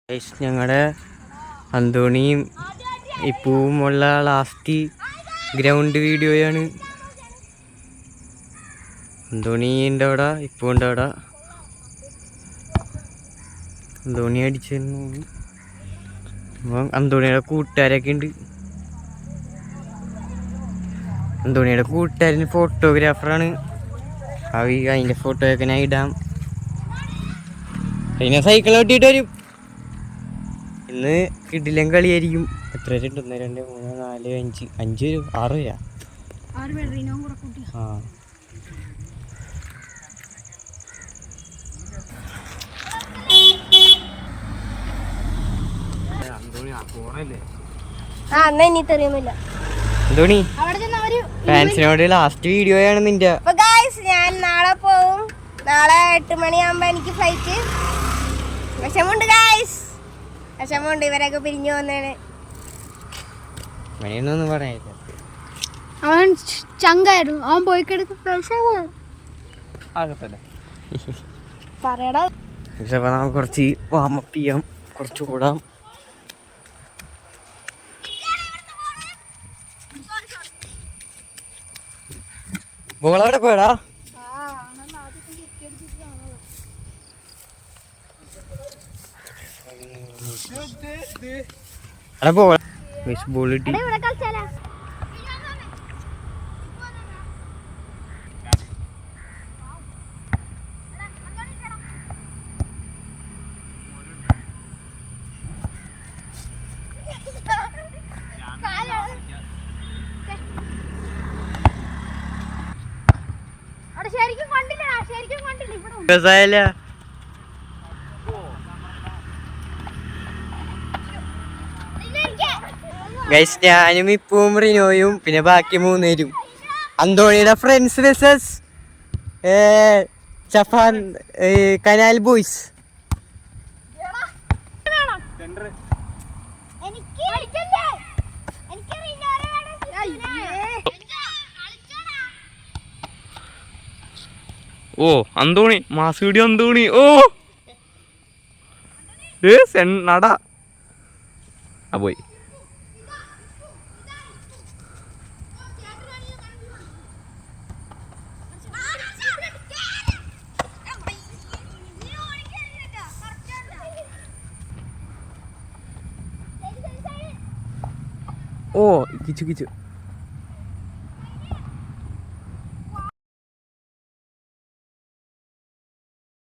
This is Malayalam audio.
ഞങ്ങളുടെ അന്തോണിയും ഇപ്പുമുള്ള ലാസ്റ്റ് ഗ്രൗണ്ട് വീഡിയോയാണ്. അന്തോണി ഉണ്ട് അവിടെ, ഇപ്പു ഉണ്ട് അവിടെ. അന്തോണി അടിച്ചിരുന്നു. അപ്പം അന്തോണിയുടെ കൂട്ടുകാരൊക്കെ ഉണ്ട്. അന്തോണിയുടെ കൂട്ടുകാരന് ഫോട്ടോഗ്രാഫറാണ്. അതിൻ്റെ ഫോട്ടോയൊക്കെ ഞാൻ ഇടാം. പിന്നെ സൈക്കിൾ ഓട്ടിയിട്ട് വരും. ഇന്ന് കിടിലൻ കളിയായിരിക്കും. എത്ര പേരുണ്ട്? 1 2 3 4 5 5 6 പേരാ. ആ അന്തോണി ഫാൻസിനോട് ലാസ്റ്റ് വീഡിയോയാണ് നിന്റെ. ഞാൻ നാളെ പോവും. നാളെ 8 മണിയാകുമ്പോ എനിക്ക് ഫ്ലൈറ്റ്. വിഷമുണ്ട് ഗായ്സ്, വിഷമുണ്ട്. ഇവരൊക്കെ പിരിഞ്ഞു വന്നേന്. മണിയൊന്നും പറയാനില്ല. അവൻ ചങ്കായിരുന്നു. അവൻ പോയി കിടന്ന് പറയടാ. നമുക്ക് കുറച്ച് വാമപ്പ് ചെയ്യാം, കുറച്ച് കൂടാം. ബോളവിടെ പോയടാ. ബോൾ കിട്ടി. ഗൈസ്, ഞാനും ഇപ്പും റിനോയും പിന്നെ ബാക്കി 3 പേരും. അന്തോണിയുടെ ഫ്രണ്ട്സ് വേഴ്സസ് ചഫാൻ കനാൽ ബോയ്സ്. ഓ അന്തോണി മാസൂടി അന്തോണി. ഓ നട പോയി. ഓ കിച്ചു കിച്ചു.